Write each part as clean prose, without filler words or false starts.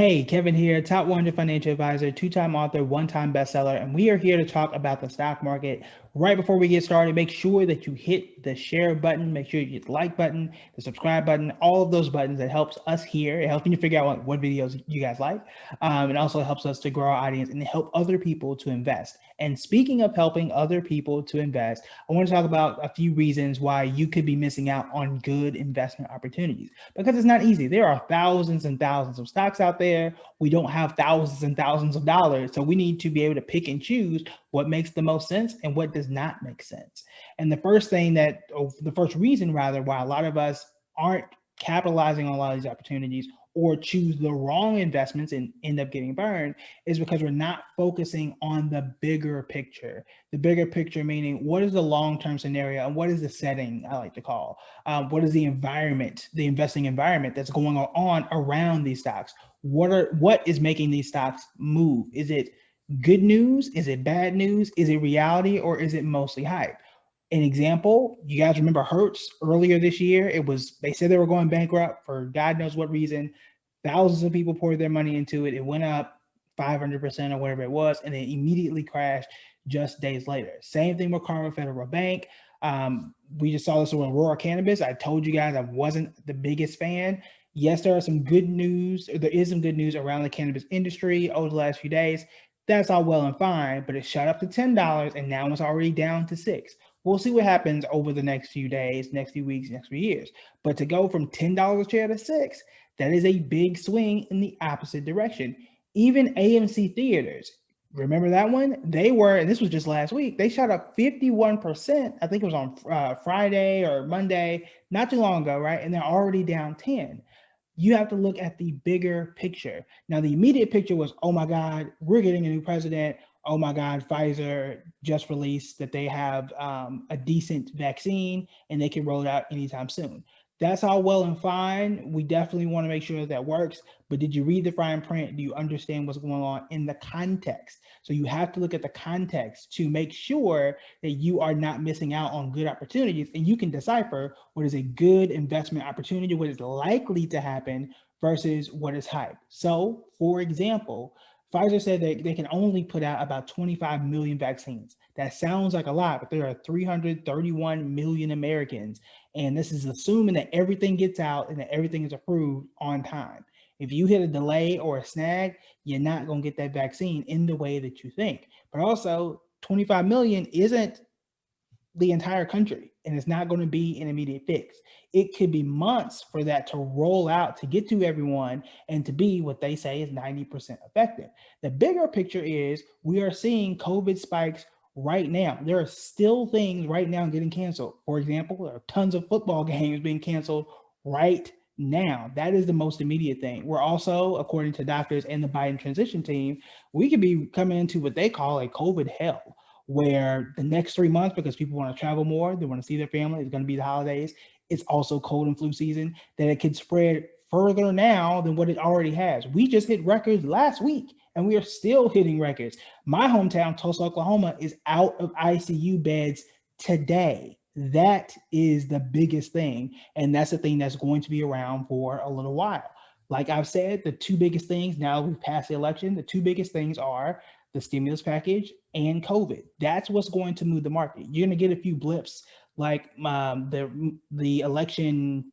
Hey, Kevin here, top 100 financial advisor, two-time author, one-time bestseller, and we are here to talk about the stock market. Right before we get started, make sure that you hit the share button, make sure you hit the like button, the subscribe button, all of those buttons. That helps us here. It helps me to figure out what videos you guys like. It also helps us to grow our audience and help other people to invest. And speaking of helping other people to invest, I want to talk about a few reasons why you could be missing out on good investment opportunities because it's not easy. There are thousands and thousands of stocks out there. We don't have thousands and thousands of dollars. So we need to be able to pick and choose what makes the most sense and what does not make sense. And the first reason rather, why a lot of us aren't capitalizing on a lot of these opportunities or choose the wrong investments and end up getting burned is because we're not focusing on the bigger picture. The bigger picture meaning what is the long-term scenario and what is the setting, I like to call. What is the environment, the investing environment that's going on around these stocks? What is making these stocks move? Is it good news? Is it bad news? Is it reality or is it mostly hype? An example, you guys remember Hertz earlier this year? They said they were going bankrupt for God knows what reason. Thousands of people poured their money into it. It went up 500% or whatever it was, and it immediately crashed just days later. Same thing with Carver Federal Bank. We just saw this with Aurora Cannabis. I told you guys I wasn't the biggest fan. Yes, there is some good news around the cannabis industry over the last few days. That's all well and fine, but it shot up to $10 and now it's already down to $6. We'll see what happens over the next few days, next few weeks, next few years. But to go from $10 a share to $6, that is a big swing in the opposite direction. Even AMC Theaters, remember that one? And this was just last week, they shot up 51%. I think it was on Friday or Monday, not too long ago, right? And they're already down 10. You have to look at the bigger picture. Now, the immediate picture was, oh my God, we're getting a new president. Oh my God, Pfizer just released that they have a decent vaccine and they can roll it out anytime soon. That's all well and fine. We definitely want to make sure that works. But did you read the fine print? Do you understand what's going on in the context? So you have to look at the context to make sure that you are not missing out on good opportunities and you can decipher what is a good investment opportunity, what is likely to happen versus what is hype. So, for example, Pfizer said that they can only put out about 25 million vaccines. That sounds like a lot, but there are 331 million Americans. And this is assuming that everything gets out and that everything is approved on time. If you hit a delay or a snag, you're not going to get that vaccine in the way that you think. But also, 25 million isn't the entire country, and it's not going to be an immediate fix. It could be months for that to roll out to get to everyone and to be what they say is 90% effective. The bigger picture is we are seeing COVID spikes right now. There are still things right now getting canceled. For example, there are tons of football games being canceled right now. That is the most immediate thing. We're also, according to doctors and the Biden transition team, we could be coming into what they call a COVID hell, where the next 3 months, because people want to travel more, they want to see their family, it's going to be the holidays, it's also cold and flu season, that it could spread further now than what it already has. We just hit records last week and we are still hitting records. My hometown, Tulsa, Oklahoma, is out of ICU beds today. That is the biggest thing. And that's the thing that's going to be around for a little while. Like I've said, the two biggest things, now we've passed the election, the two biggest things are the stimulus package and COVID. That's what's going to move the market. You're going to get a few blips like the election,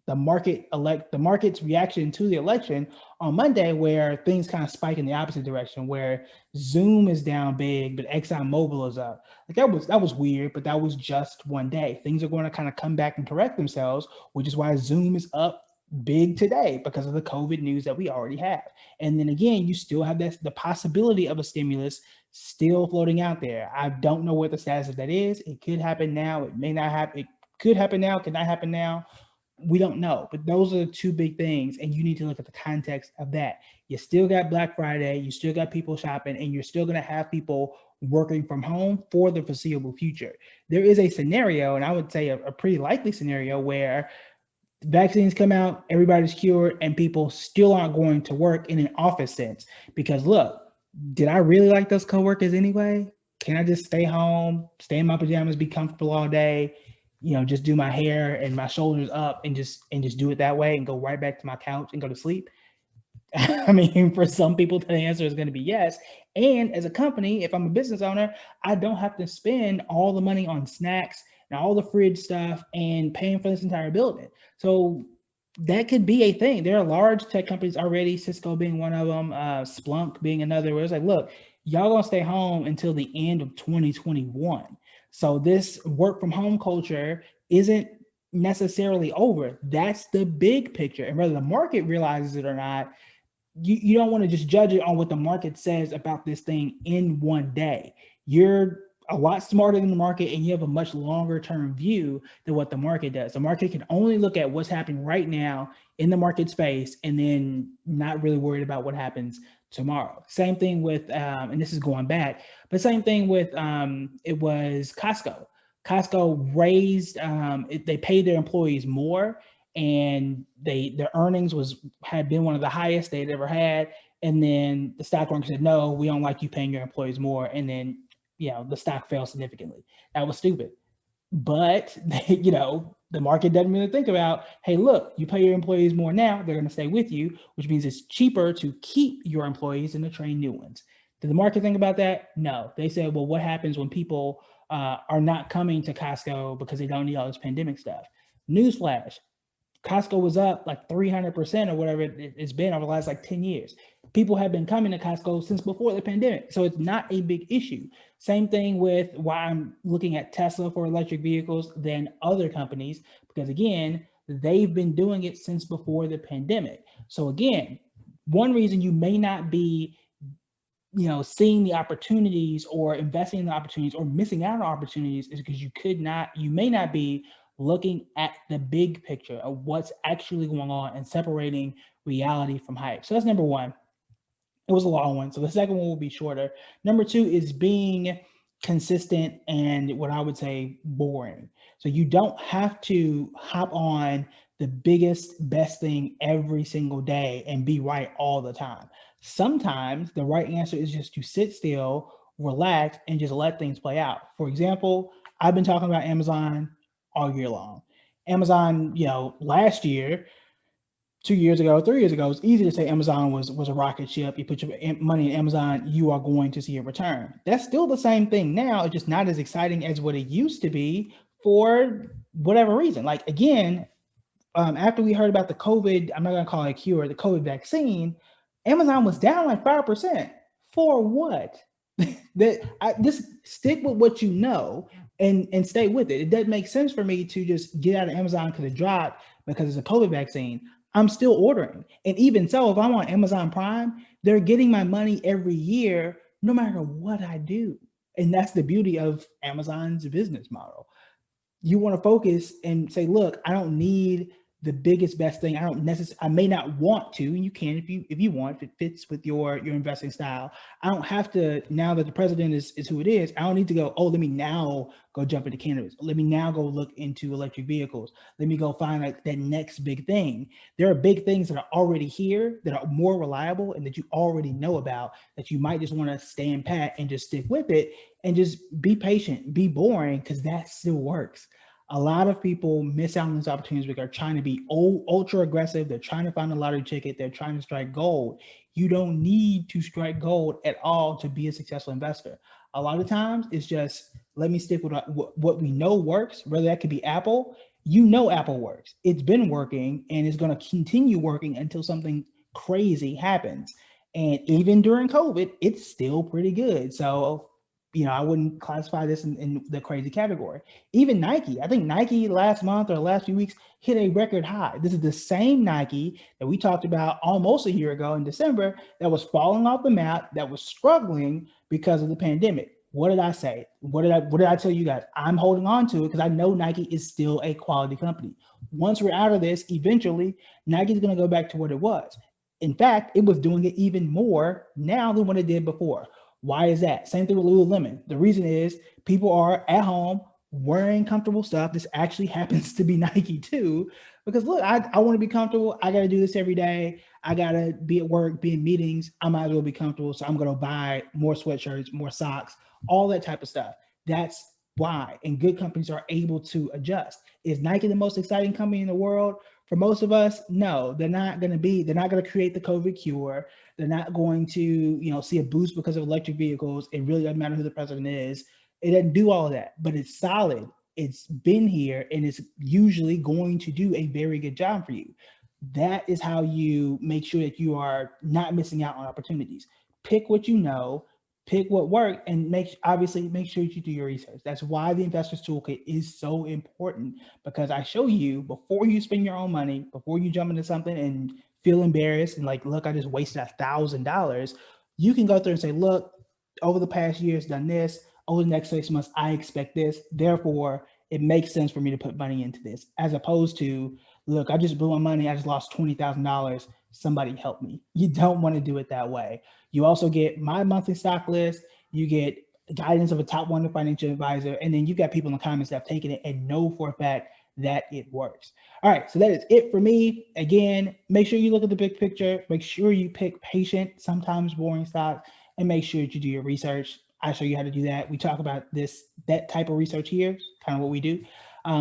the market's reaction to the election on Monday, where things kind of spike in the opposite direction, where Zoom is down big, but ExxonMobil is up. Like that was weird, but that was just one day. Things are going to kind of come back and correct themselves, which is why Zoom is up big today because of the COVID news that we already have. And then again, you still have the possibility of a stimulus still floating out there. I don't know what the status of that is. It could happen now. It may not happen. It could happen now. It could not happen now. We don't know, but those are the two big things, and you need to look at the context of that. You still got Black Friday, you still got people shopping, and you're still going to have people working from home for the foreseeable future. There is a scenario, and I would say a pretty likely scenario, where vaccines come out, everybody's cured, and people still aren't going to work in an office sense. Because look, did I really like those coworkers anyway? Can I just stay home, stay in my pajamas, be comfortable all day, just do my hair and my shoulders up and just do it that way and go right back to my couch and go to sleep? I mean, for some people, the answer is going to be yes. And as a company, if I'm a business owner, I don't have to spend all the money on snacks and all the fridge stuff and paying for this entire building. So that could be a thing. There are large tech companies already, Cisco being one of them, Splunk being another, where it's like, look, y'all gonna stay home until the end of 2021. So this work from home culture isn't necessarily over. That's the big picture. And whether the market realizes it or not, you don't want to just judge it on what the market says about this thing in one day. You're a lot smarter than the market and you have a much longer term view than what the market does. The market can only look at what's happening right now in the market space and then not really worried about what happens tomorrow. Same thing with, and this is going back, but same thing with, it was Costco. Costco raised, they paid their employees more, and their earnings had been one of the highest they'd ever had. And then the stock market said, no, we don't like you paying your employees more. And then, the stock fell significantly. That was stupid. But, the market doesn't really think about, hey, look, you pay your employees more now, they're going to stay with you, which means it's cheaper to keep your employees than to train new ones. Did the market think about that? No. They said, well, what happens when people are not coming to Costco because they don't need all this pandemic stuff? Newsflash, Costco was up like 300% or whatever it's been over the last like 10 years. People have been coming to Costco since before the pandemic. So it's not a big issue. Same thing with why I'm looking at Tesla for electric vehicles than other companies, because again, they've been doing it since before the pandemic. So again, one reason you may not be seeing the opportunities or investing in the opportunities or missing out on opportunities is because you may not be looking at the big picture of what's actually going on and separating reality from hype. So that's number one. It was a long one. So the second one will be shorter. Number two is being consistent and what I would say boring. So you don't have to hop on the biggest, best thing every single day and be right all the time. Sometimes the right answer is just to sit still, relax, and just let things play out. For example, I've been talking about Amazon all year long. Amazon, last year, 2 years ago, 3 years ago, it's easy to say Amazon was a rocket ship. You put your money in Amazon, you are going to see a return. That's still the same thing now. It's just not as exciting as what it used to be for whatever reason. Like again, after we heard about the COVID, I'm not going to call it a cure, the COVID vaccine, Amazon was down like 5%. For what? Just stick with what you know and stay with it. It doesn't make sense for me to just get out of Amazon because it dropped because it's a COVID vaccine. I'm still ordering. And even so, if I'm on Amazon Prime, they're getting my money every year, no matter what I do. And that's the beauty of Amazon's business model. You want to focus and say, look, I don't need the biggest, best thing. I may not want to, and you can if you want, if it fits with your investing style. I don't have to, now that the president is who it is, I don't need to go, oh, let me now go jump into cannabis. Let me now go look into electric vehicles. Let me go find like that next big thing. There are big things that are already here that are more reliable and that you already know about, that you might just want to stand pat and just stick with it and just be patient, be boring, because that still works. A lot of people miss out on these opportunities because they're trying to be ultra aggressive. They're trying to find a lottery ticket. They're trying to strike gold. You don't need to strike gold at all to be a successful investor. A lot of times it's just, let me stick with what we know works, whether that could be Apple. Apple works. It's been working and it's going to continue working until something crazy happens. And even during COVID, it's still pretty good. So I wouldn't classify this in the crazy category. Even Nike, I think Nike last month or the last few weeks hit a record high. This is the same Nike that we talked about almost a year ago in December that was falling off the map, that was struggling because of the pandemic. What did I say? What did I tell you guys? I'm holding on to it because I know Nike is still a quality company. Once we're out of this, eventually Nike is going to go back to what it was. In fact, it was doing it even more now than what it did before. Why is that? Same thing with Lululemon. The reason is people are at home wearing comfortable stuff. This actually happens to be Nike too, because look, I want to be comfortable. I got to do this every day. I got to be at work, be in meetings. I might as well be comfortable. So I'm going to buy more sweatshirts, more socks, all that type of stuff. That's why. And good companies are able to adjust. Is Nike the most exciting company in the world? For most of us, no, they're not going to create the COVID cure. They're not going to, see a boost because of electric vehicles. It really doesn't matter who the president is. It doesn't do all of that, but it's solid. It's been here and it's usually going to do a very good job for you. That is how you make sure that you are not missing out on opportunities. Pick what you know, pick what worked, and obviously make sure you do your research. That's why the Investors Toolkit is so important, because I show you before you spend your own money, before you jump into something and feel embarrassed and like, look, I just wasted $1,000. You can go through and say, look, over the past year, it's done this. Over the next 6 months, I expect this. Therefore, it makes sense for me to put money into this, as opposed to, look, I just blew my money. I just lost $20,000. Somebody help me. You don't want to do it that way. You also get my monthly stock list. You get guidance of a top 100 financial advisor. And then you've got people in the comments that have taken it and know for a fact that it works. All right, so that is it for me. Again, make sure you look at the big picture. Make sure you pick patient, sometimes boring stocks, and make sure that you do your research. I show you how to do that. We talk about that type of research here, kind of what we do.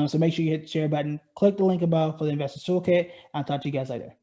So make sure you hit the share button, click the link above for the Investors Toolkit. I'll talk to you guys later.